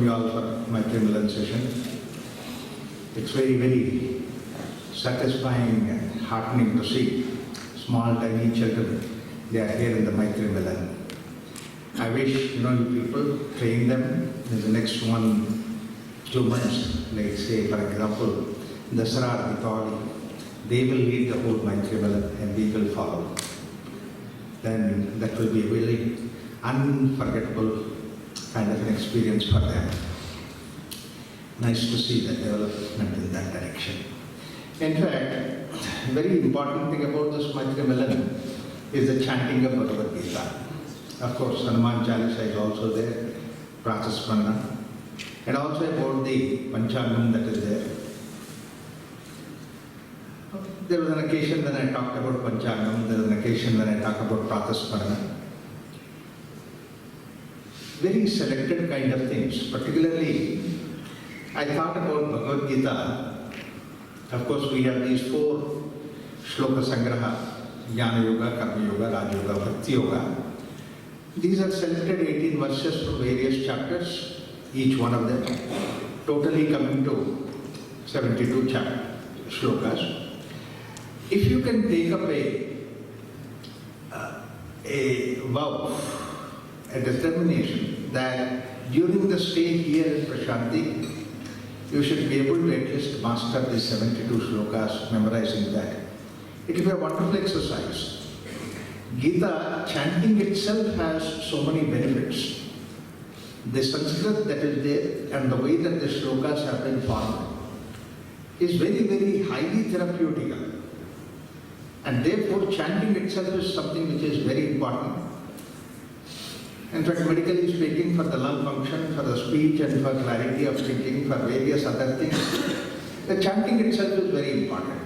welcome you all for Maitrimilan session. It's very, very satisfying and heartening to see small, tiny children. They are here in the Maitrimilan. I wish, you people train them in the next 2 months. Like say, for example, Dasara, Diwali, they will lead the whole Maitrimilan and we will follow. Then that will be really unforgettable kind of an experience for them. Nice to see the development in that direction. In fact, very important thing about this Maitrimilan is the chanting of Bhagavad Gita. Of course, Hanuman Chalisa is also there, Prasaspanna, and also about the Panchangam that is there. There was an occasion when I talked about Panchangam, there was an occasion when I talked about Prasaspanna. Very selected kind of things. Particularly, I thought about Bhagavad Gita. Of course, we have these 4 shloka sangraha, Jnana Yoga, Karma Yoga, Raja Yoga, Bhakti Yoga. These are selected 18 verses from various chapters, each one of them, totally coming to 72 shlokas. If you can take up a vow, a determination that during the stay here in Prashanti, you should be able to at least master these 72 shlokas, memorizing that. It will be a wonderful exercise. Gita, chanting itself has so many benefits. The Sanskrit that is there and the way that the shlokas have been formed is very, very highly therapeutical. And therefore, chanting itself is something which is very important. In fact, medically speaking, for the lung function, for the speech and for clarity of thinking, for various other things, the chanting itself is very important.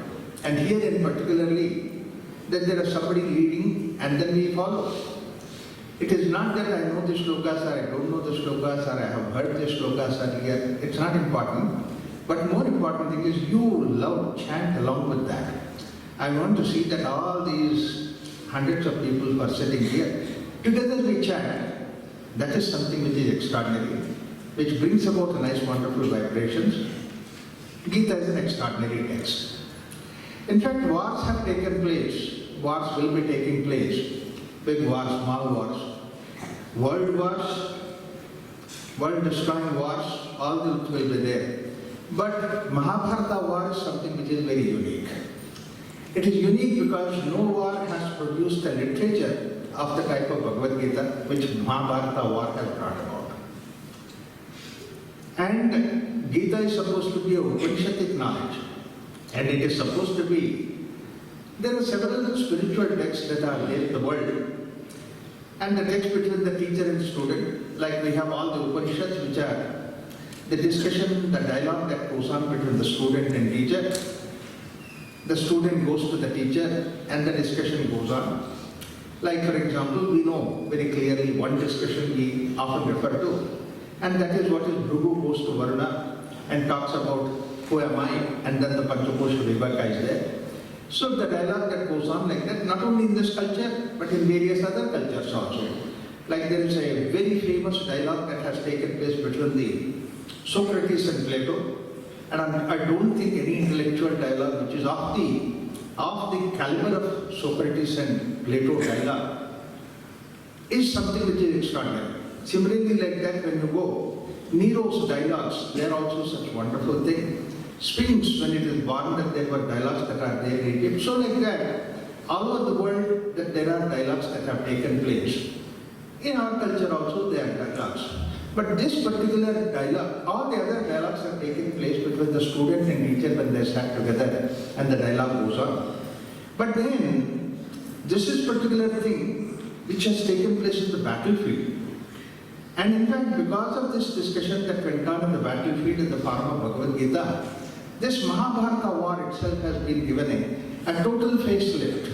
And here in particularly, that there is somebody leading and then we follow. It is not that I know the shlokas or I don't know the shlokas or I have heard the shlokas earlier. It's not important. But more important thing is you love chant along with that. I want to see that all these hundreds of people who are sitting here, together we chant. That is something which is extraordinary, which brings about a nice, wonderful vibrations. Gita is an extraordinary text. In fact, wars have taken place. Wars will be taking place. Big wars, small wars, world wars, world-destroying wars, all will be there. But Mahabharata war is something which is very unique. It is unique because no war has produced a literature of the type of Bhagavad Gita which Mahabharata war has brought about. And Gita is supposed to be a Upanishadic knowledge. And it is supposed to be, there are several spiritual texts that are there in the world. And the text between the teacher and student, like we have all the Upanishads which are the discussion, the dialogue that goes on between the student and teacher. The student goes to the teacher and the discussion goes on. Like for example, we know very clearly one discussion we often refer to, and that is what is Bhrigu goes to Varuna and talks about who am I, and then the Panchakosha Vibhaka is there. So the dialogue that goes on like that, not only in this culture, but in various other cultures also. Like there is a very famous dialogue that has taken place between the Socrates and Plato, and I don't think any intellectual dialogue which is of the caliber of Socrates and Plato dialogue is something which is extraordinary. Similarly, like that, when you go, Nero's dialogues, they are also such wonderful thing. Sphinx, when it is born, that there were dialogues that are there in Egypt. So like that, all over the world, that there are dialogues that have taken place. In our culture also, there are dialogues. But this particular dialogue, all the other dialogues have taken place between the student and teacher when they sat together and the dialogue goes on. But then, this is particular thing which has taken place in the battlefield. And in fact, because of this discussion that went on in the battlefield in the form of Bhagavad Gita, this Mahabharata war itself has been given a total facelift.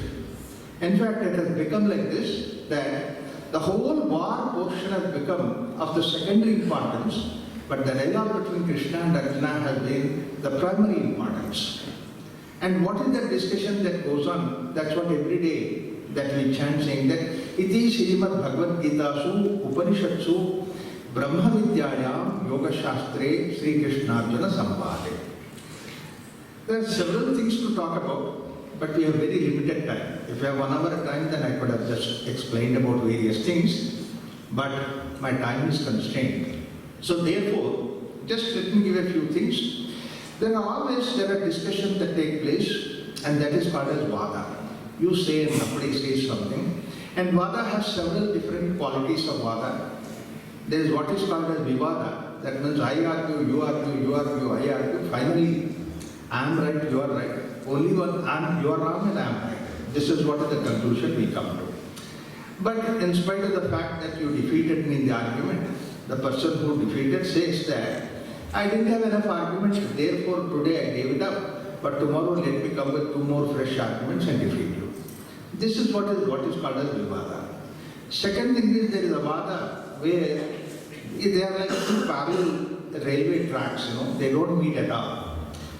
In fact, it has become like this, that the whole war portion has become of the secondary importance, but the dialogue between Krishna and Arjuna has been the primary importance. And what is that discussion that goes on? That's what every day that we chant saying that Iti Srimad Bhagavad Gita Su Upanishatsu Brahma Vidyayam Yoga Shastre Sri Krishnarjuna Samvade. There are several things to talk about, but we have very limited time. If we have 1 hour time, then I could have just explained about various things, but my time is constrained. So therefore, just let me give a few things. There are discussions that take place, and that is called as Vada. You say and somebody says something, and Vada has several different qualities of Vada. There is what is called as Vivada. That means I argue, you argue, you argue, I argue. Finally, I am right, you are right. Only one, you are wrong and I am right. This is what is the conclusion we come to. But in spite of the fact that you defeated me in the argument, the person who defeated says that I didn't have enough arguments, therefore today I gave it up. But tomorrow let me come with 2 more fresh arguments and defeat you. This is what is called as Vivada. Second thing is there is a Vada where they are like 2 parallel railway tracks, they don't meet at all.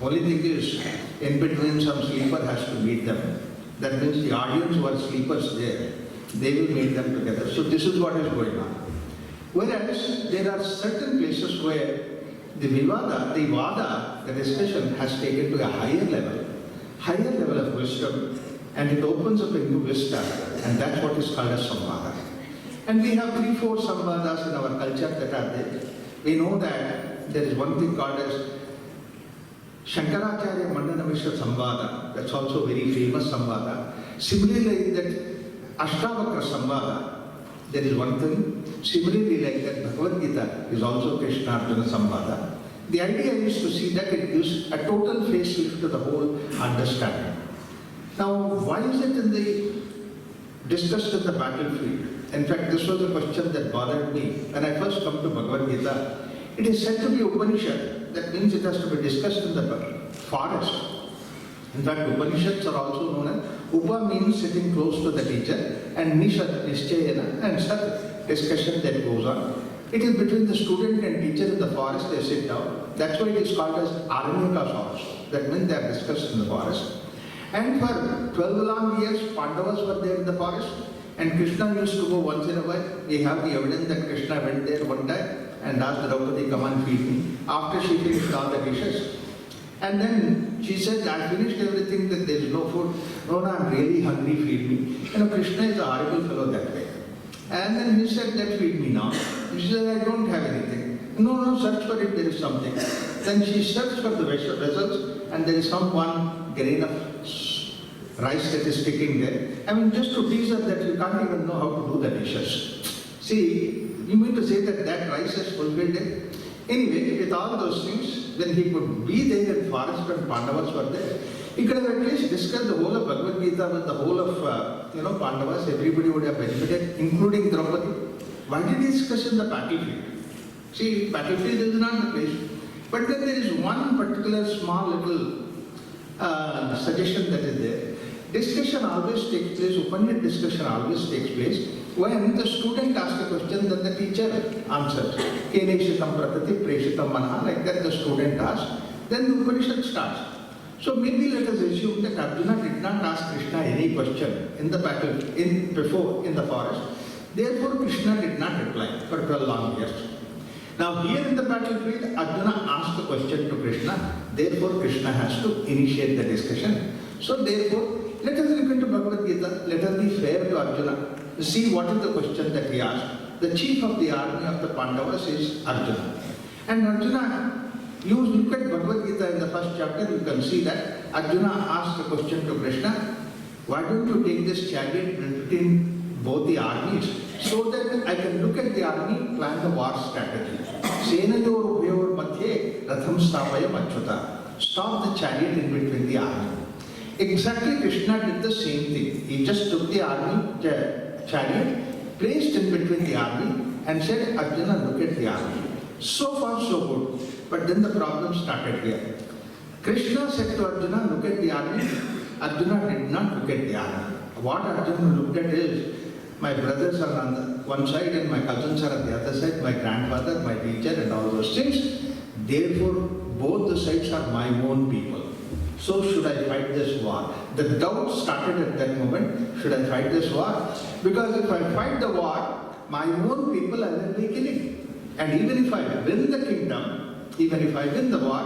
Only thing is, in between some sleeper has to meet them. That means the audience who are sleepers there, they will meet them together. So this is what is going on. Whereas there are certain places where the Vada, the discussion has taken to a higher level of wisdom, and it opens up a new vista, and that's what is called as Samvada. And we have 3-4 Samvadas in our culture that are there. We know that there is one thing called as Shankaracharya Mandana Mishra Samvada, that's also very famous Samvada. Similarly, that Ashtavakra Samvada, there is one thing. Similarly, like that Bhagavad Gita is also Krishna Arjuna Samvada. The idea is to see that it gives a total facelift to the whole understanding. Now, why is it discussed in the battlefield? In fact, this was a question that bothered me when I first come to Bhagavad Gita. It is said to be Upanishad. That means it has to be discussed in the forest. In fact, Upanishads are also known as Upa means sitting close to the teacher, and Nishat, Nischayana, and Sat, discussion that goes on. It is between the student and teacher in the forest, they sit down. That's why it is called as Aranyakas also. That means they are discussed in the forest. And for 12 long years, Pandavas were there in the forest, and Krishna used to go once in a while. We have the evidence that Krishna went there one time and asked Draupadi, come and feed me. After she finished all the dishes. And then she said, I finished everything, that there is no food. No, I'm really hungry, feed me. Krishna is a horrible fellow that way. And then he said, let feed me now. She said, I don't have anything. No, search for it, there is something. Then she searched for the vessels, and there is some one grain of rice that is sticking there. Just to tease her that you can't even know how to do the dishes. See, you mean to say that rice has fulfilled it? Anyway, with all those things, when he could be there in forest when Pandavas were there, he could have at least discussed the whole of Bhagavad Gita with the whole of Pandavas. Everybody would have benefited, including Draupadi. Why did he discuss in the battlefield? See, battlefield is not the place. But then there is one particular small little suggestion that is there. Discussion always takes place, Upanishad discussion always takes place when the student asks a question, then the teacher answers. Keneshitam pratati preshitam manha, like that the student asks, then the Upanishad starts. So maybe let us assume that Arjuna did not ask Krishna any question in the battle, before in the forest. Therefore Krishna did not reply for 12 long years. Now here in the battlefield, Arjuna asked the question to Krishna. Therefore Krishna has to initiate the discussion. So therefore, let us look into Bhagavad Gita. Let us be fair to Arjuna. See what is the question that he asked. The chief of the army of the Pandavas is Arjuna. And Arjuna, you look at Bhagavad Gita in the first chapter, you can see that Arjuna asked a question to Krishna. Why don't you take this chariot between both the armies so that I can look at the army, plan the war strategy. Senayor Ubhayor Madhye Ratham Stapayam Achyuta. Stop the chariot in between the army. Exactly, Krishna did the same thing. He just took the army chariot, placed in between the army, and said, Arjuna, look at the army. So far, so good. But then the problem started here. Krishna said to Arjuna, look at the army. Arjuna did not look at the army. What Arjuna looked at is, my brothers are on the one side and my cousins are on the other side, my grandfather, my teacher, and all those things. Therefore, both the sides are my own people. So should I fight this war? The doubt started at that moment. Should I fight this war? Because if I fight the war, my own people I will be killing. And even if I win the kingdom, even if I win the war,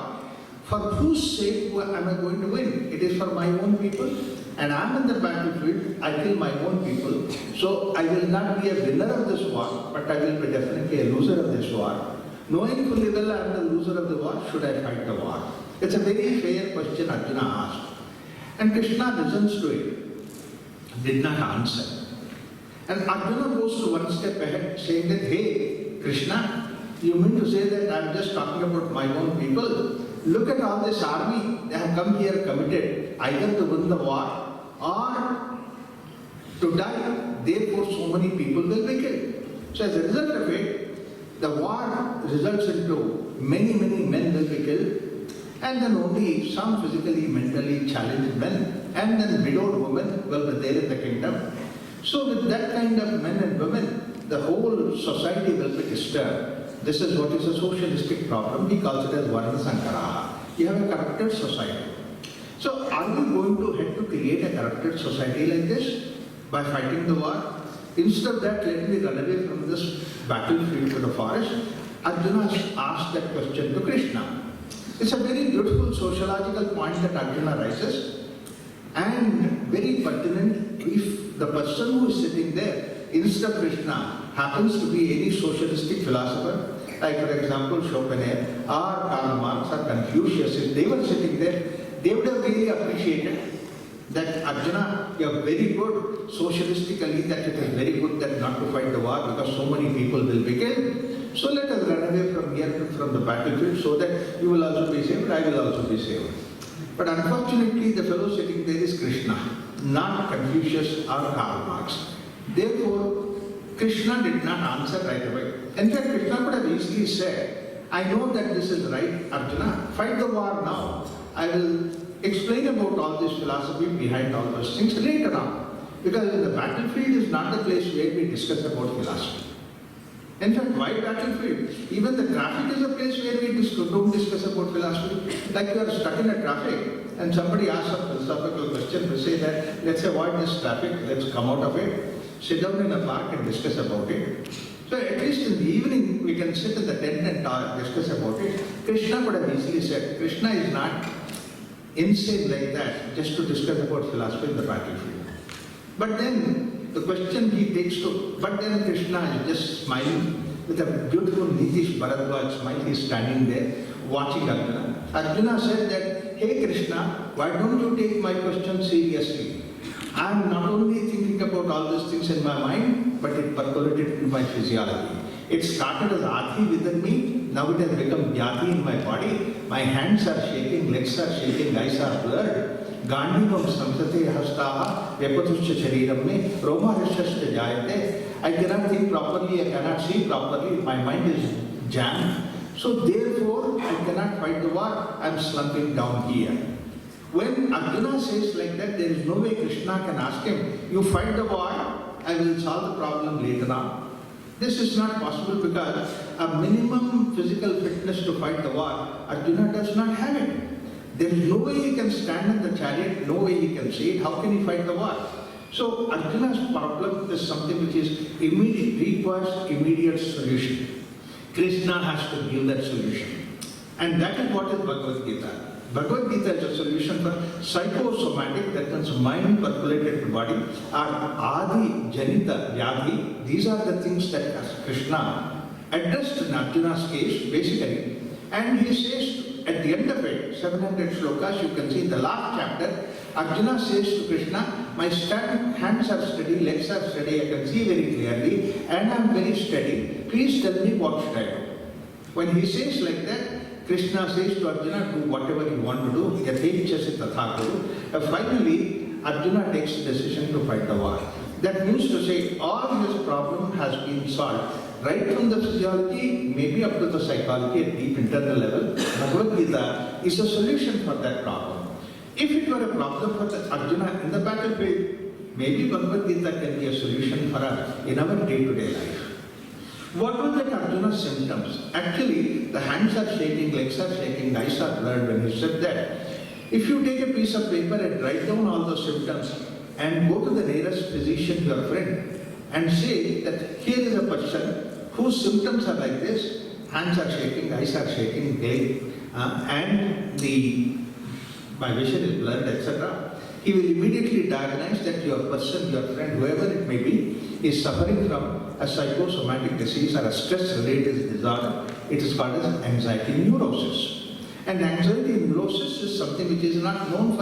for whose sake am I going to win? It is for my own people. And I am in the battlefield, I kill my own people. So I will not be a winner of this war, but I will be definitely a loser of this war. Knowing fully well I am the loser of the war, should I fight the war? It's a very fair question Arjuna asked. And Krishna listens to it, did not answer. And Arjuna goes to one step ahead, saying that, hey, Krishna, you mean to say that I am just talking about my own people? Look at all this army, they have come here committed either to win the war or to die. Therefore, so many people will be killed. So as a result of it, the war results into many men will be killed, and then only some physically, mentally challenged men, and then widowed women will be there in the kingdom. So with that kind of men and women, the whole society will be disturbed. This is what is a socialistic problem. He calls it as Varna Sankaraha. You have a corrupted society. So are we going to have to create a corrupted society like this by fighting the war? Instead of that, let me run away from this battlefield to the forest. Arjuna asked that question to Krishna. It's a very beautiful sociological point that Arjuna raises, and very pertinent if the person who is sitting there instead of Krishna happens to be any socialistic philosopher, like for example Schopenhauer or Karl Marx or Confucius. If they were sitting there, they would have really appreciated that Arjuna, you are very good socialistically, that it is very good that not to fight the war because so many people will be killed. So let us run away from here, from the battlefield, so that you will also be saved, I will also be saved. But unfortunately, the fellow sitting there is Krishna, not Confucius or Karl Marx. Therefore, Krishna did not answer right away. In fact, Krishna could have easily said, I know that this is right, Arjuna, fight the war now. I will explain about all this philosophy behind all those things later on. Because the battlefield is not the place where we discuss about philosophy. In fact, why battlefield? Even the traffic is a place where we don't discuss about philosophy. Like you are stuck in a traffic and somebody asks a philosophical question, we say that, let's avoid this traffic, let's come out of it, sit down in a park and discuss about it. So at least in the evening, we can sit in the tent and discuss about it. Krishna could have easily said, Krishna is not insane like that, just to discuss about philosophy in the battlefield. But then the question he takes to, but then Krishna is just smiling with a beautiful Nitish Bharadwaj smile. He is standing there watching Arjuna. Arjuna said that, hey Krishna, why don't you take my question seriously? I am not only thinking about all these things in my mind, but it percolated into my physiology. It started as Ati within me, now it has become Vyati in my body. My hands are shaking, legs are shaking, eyes are blurred. Gandhivam samsate hastaha vyapatuscha shariram me roma rishashta jayate. I cannot think properly, I cannot see properly, my mind is jammed. So therefore, I cannot fight the war, I am slumping down here. When Arjuna says like that, there is no way Krishna can ask him, you fight the war, I will solve the problem later on. This is not possible because a minimum physical fitness to fight the war, Arjuna does not have it. There is no way he can stand in the chariot, no way he can say it, how can he fight the war? So Arjuna's problem is something which is immediate, requires immediate solution. Krishna has to give that solution. And that is what is Bhagavad Gita. Bhagavad Gita is a solution for psychosomatic, that means mind percolated body, or Adi, Janita, Vyadhi. These are the things that Krishna addressed in Arjuna's case, basically. And he says, at the end of it, 700 shlokas, you can see in the last chapter, Arjuna says to Krishna, my hands are steady, legs are steady, I can see very clearly, and I am very steady. Please tell me what should I do. When he says like that, Krishna says to Arjuna, do whatever you want to do. Yatechasi tatha kuru. Finally, Arjuna takes the decision to fight the war. That means to say all this problem has been solved. Right from the physiology, maybe up to the psychology at deep internal level, Bhagavad Gita is a solution for that problem. If it were a problem for the Arjuna in the battlefield, maybe Bhagavad Gita can be a solution for us in our day-to-day life. What were the Arjuna's symptoms? Actually, the hands are shaking, legs are shaking, eyes are blurred when he said that. If you take a piece of paper and write down all those symptoms and go to the nearest physician, your friend, and say that here is a person whose symptoms are like this, hands are shaking, eyes are shaking, and my vision is blurred, etc., he will immediately diagnose that your person, your friend, whoever it may be, is suffering from a psychosomatic disease or a stress-related disorder. It is called as anxiety neurosis. And anxiety neurosis is something which is not known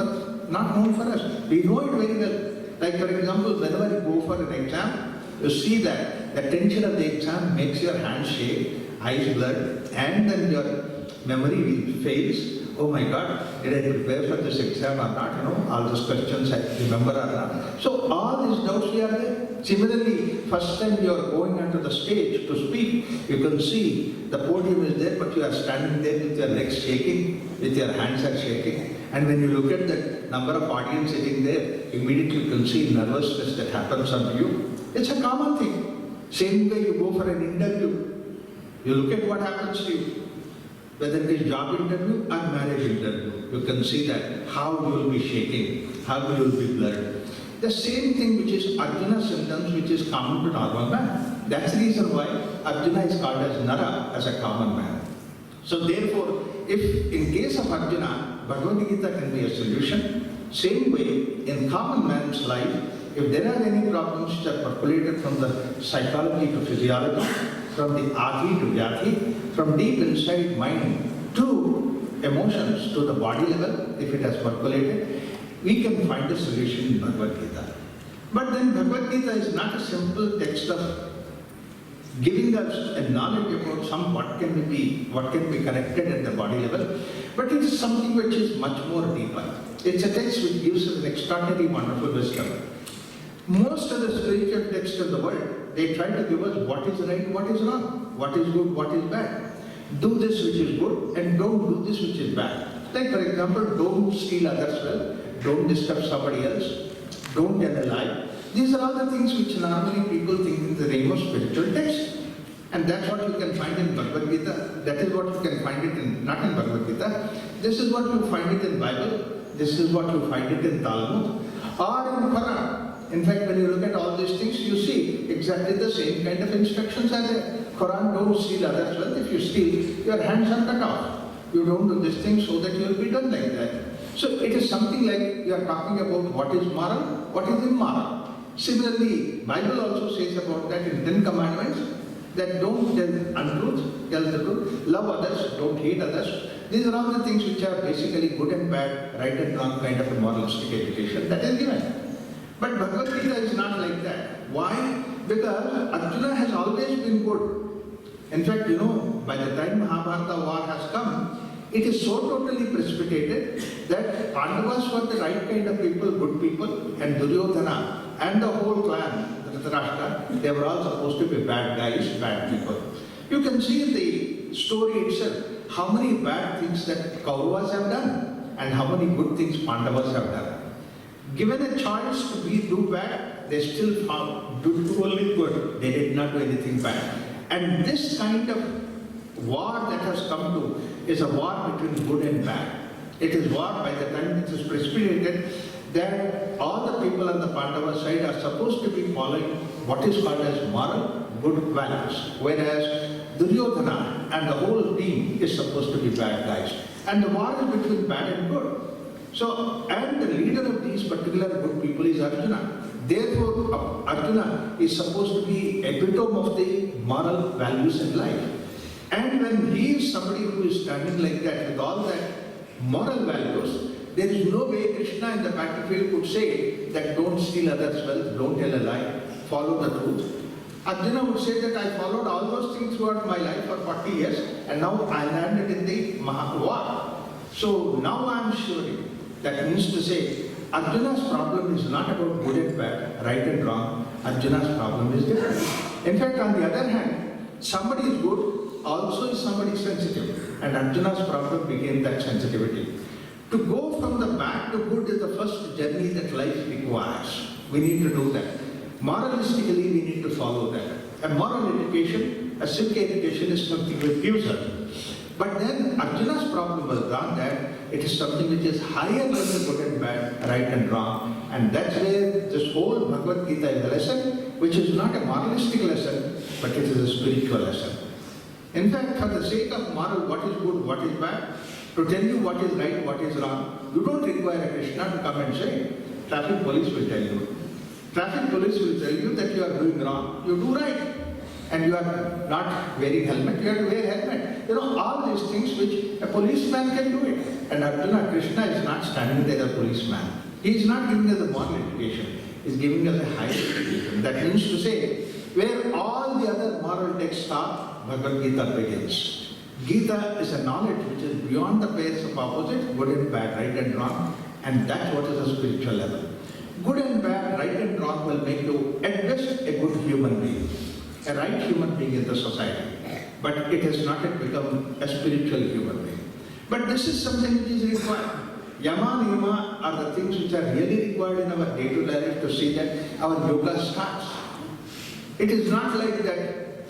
for us. We know it very well. Like for example, whenever you go for an exam, you see that the tension of the exam makes your hands shake, eyes blur, and then your memory fails. Oh my God, did I prepare for this exam or not? All those questions I remember or not. So all these doubts are there. Similarly, first time you are going onto the stage to speak, you can see the podium is there, but you are standing there with your legs shaking, with your hands are shaking. And when you look at the number of audience sitting there, immediately you can see nervousness that happens on you. It's a common thing. Same way you go for an interview. You look at what happens to you. Whether it is job interview or marriage interview, you can see that how you will be shaking, how you will be blurred. The same thing which is Arjuna symptoms, which is common to normal man. That's the reason why Arjuna is called as Nara, as a common man. So therefore, if in case of Arjuna, Bhagavad Gita can be a solution. Same way, in common man's life, if there are any problems which are percolated from the psychology to physiology, from the adi to vyati, from deep inside mind to emotions, to the body level, if it has percolated, we can find a solution in Bhagavad Gita. But then Bhagavad Gita is not a simple text of giving us a knowledge about what can be connected at the body level, but it is something which is much more deeper. It's a text which gives us an extraordinary, wonderful wisdom. Most of the spiritual texts in the world, they try to give us what is right, what is wrong, what is good, what is bad. Do this which is good and don't do this which is bad. Like for example, don't steal others' wealth, don't disturb somebody else, don't tell a lie. These are all the things which normally people think in the name of spiritual text. And that's what you can find in Bhagavad Gita. That is what you can find it in, not in Bhagavad Gita. This is what you find it in Bible. This is what you find it in Talmud or in Quran. In fact, when you look at all these things, you see exactly the same kind of instructions are there. Quran, don't steal others' wealth. If you steal, your hands are cut off. You don't do this thing so that you will be done like that. So it is something like you are talking about what is moral, what is immoral. Similarly, Bible also says about that in 10 Commandments, that don't tell untruth, tell the truth, love others, don't hate others. These are all the things which are basically good and bad, right and wrong kind of a moralistic education that is given. But Bhagavad Gita is not like that. Why? Because Arjuna has always been good. In fact, by the time Mahabharata war has come, it is so totally precipitated that Pandavas were the right kind of people, good people, and Duryodhana and the whole clan, Dhritarashtra, they were all supposed to be bad guys, bad people. You can see in the story itself how many bad things that Kauravas have done and how many good things Pandavas have done. Given a choice to do bad, they still found do only good. They did not do anything bad. And this kind of war that has come to is a war between good and bad. It is war by the time it is precipitated that all the people on the Pandava side are supposed to be following what is called as moral, good values. Whereas Duryodhana and the whole team is supposed to be bad guys. And the war is between bad and good. So, and the leader of these particular good people is Arjuna. Therefore, Arjuna is supposed to be epitome of the moral values in life. And when he is somebody who is standing like that with all that moral values, there is no way Krishna in the battlefield could say that don't steal others' wealth, don't tell a lie, follow the truth. Arjuna would say that I followed all those things throughout my life for 40 years and now I landed in the war. So now I am sure. That means to say, Arjuna's problem is not about good and bad, right and wrong. Arjuna's problem is different. In fact, on the other hand, somebody is good, also is somebody sensitive. And Arjuna's problem became that sensitivity. To go from the bad to good is the first journey that life requires. We need to do that. Moralistically, we need to follow that. A moral education, a civic education is something which gives us. But then Arjuna's problem was not that. It is something which is higher than the good and bad, right and wrong. And that's where this whole Bhagavad Gita is a lesson, which is not a moralistic lesson, but it is a spiritual lesson. In fact, for the sake of moral, what is good, what is bad, to tell you what is right, what is wrong, you don't require a Krishna to come and say. Traffic police will tell you. Traffic police will tell you that you are doing wrong, you do right. And you are not wearing helmet, you have to wear helmet. You know, all these things which a policeman can do it. And Arjuna, Krishna is not standing there as a policeman. He is not giving us a moral education. He is giving us a higher education. That means to say, where all the other moral texts stop, Bhagavad Gita begins. Gita is a knowledge which is beyond the pairs of opposite, good and bad, right and wrong. And that's what is a spiritual level. Good and bad, right and wrong will make you, at best, a good human being. A right human being in the society. But it has not yet become a spiritual human being. But this is something which is required. Yama, Niyama are the things which are really required in our day-to-day life to see that our yoga starts. It is not like that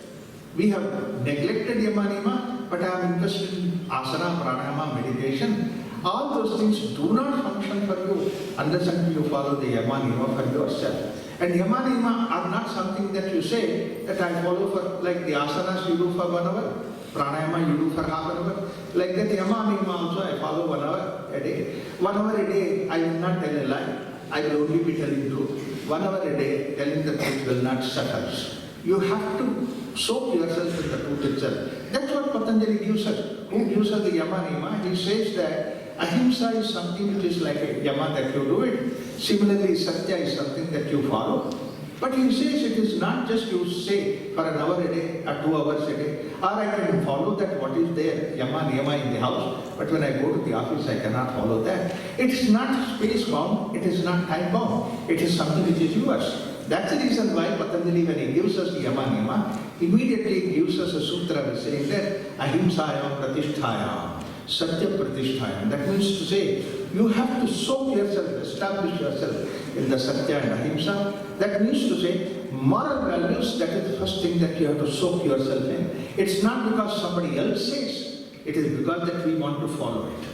we have neglected Yama, Niyama, but I am interested in asana, pranayama, meditation. All those things do not function for you unless until you follow the Yama, Niyama for yourself. And Yama, Niyama are not something that you say that I follow for, like the asanas you do for 1 hour, pranayama you do for half an hour. Like that Yama, Niyama also I follow 1 hour a day. 1 hour a day I will not tell a lie. I will only be telling truth. 1 hour a day telling the truth will not suffice. You have to soak yourself in the truth itself. That's what Patanjali gives us. Who gives us the Yama, Niyama? He says that ahimsa is something which is like a yama that you do it. Similarly, satya is something that you follow. But he says it is not just you say for 1 hour a day or 2 hours a day, or I can follow that what is there, yama, niyama in the house, but when I go to the office I cannot follow that. It is not space bound, it is not time bound, it is something which is yours. That's the reason why Patanjali, when he gives us the yama, niyama, immediately gives us a sutra saying that ahimsayam pratisthayam. Satya Pratisthayam. That means to say, you have to soak yourself, establish yourself in the Satya and Ahimsa. That means to say, moral values, that is the first thing that you have to soak yourself in. It's not because somebody else says, it is because that we want to follow it.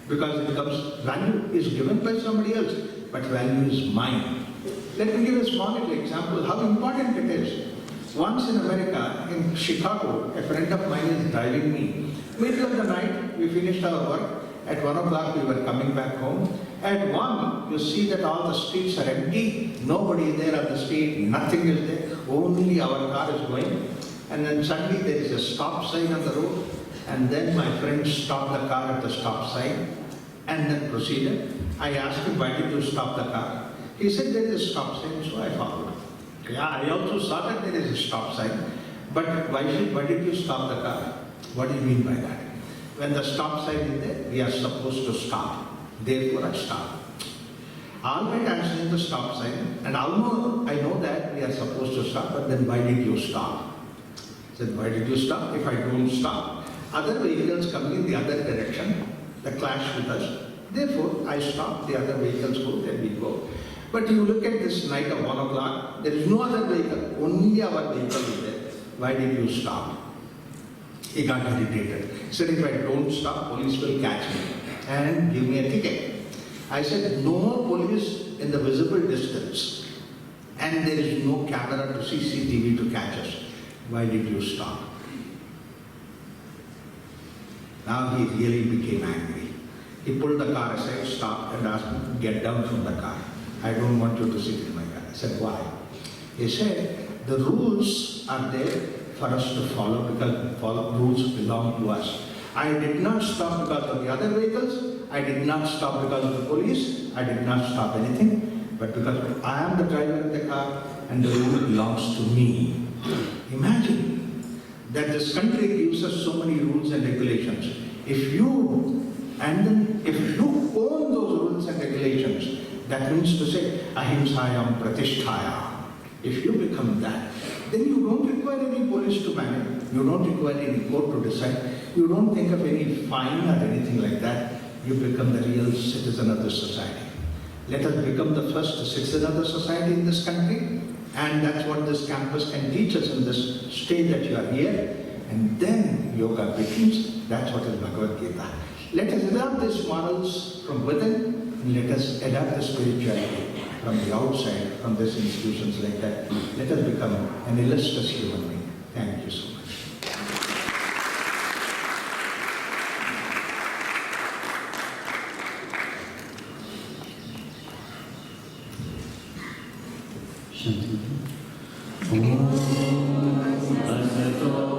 Because it becomes, value is given by somebody else, but value is mine. Let me give a small little example, how important it is. Once in America, in Chicago, a friend of mine is driving me. Middle of the night, we finished our work. At 1 o'clock, we were coming back home. At 1, you see that all the streets are empty. Nobody is there on the street. Nothing is there. Only our car is going. And then suddenly there is a stop sign on the road. And then my friend stopped the car at the stop sign and then proceeded. I asked him, why did you stop the car? He said, there is a stop sign, so I followed. Yeah, I also saw that there is a stop sign. But why did you stop the car? What do you mean by that? When the stop sign is there, we are supposed to stop. Therefore, I stop. All right, I am seeing the stop sign, and I know that we are supposed to stop, but then why did you stop? I said, why did you stop? If I don't stop, other vehicles coming in the other direction, they clash with us. Therefore, I stop, the other vehicles go, then we go. But you look at this night of 1 o'clock, there is no other vehicle, only our vehicle is there. Why did you stop? He got irritated. He said, if I don't stop, police will catch me and give me a ticket. I said, no police in the visible distance, and there is no camera to CCTV to catch us. Why did you stop? Now he really became angry. He pulled the car aside, stopped, and asked me to get down from the car. I don't want you to sit in my car. I said, why? He said, the rules are there for us to follow because rules belong to us. I did not stop because of the other vehicles. I did not stop because of the police. I did not stop anything. But because I am the driver of the car and the rule belongs to me. Imagine that this country gives us so many rules and regulations. If you own those rules and regulations, that means to say, ahimsayam pratisthayam. If you become that, then you don't require any police to manage. You don't require any court to decide. You don't think of any fine or anything like that. You become the real citizen of this society. Let us become the first citizen of the society in this country. And that's what this campus can teach us in this stage that you are here. And then yoga begins. That's what is Bhagavad Gita. Let us adopt these morals from within. And let us adopt the spirituality from the outside, from these institutions like that. Let us become an illustrious human being. Thank you so much. Chanting. Om Asato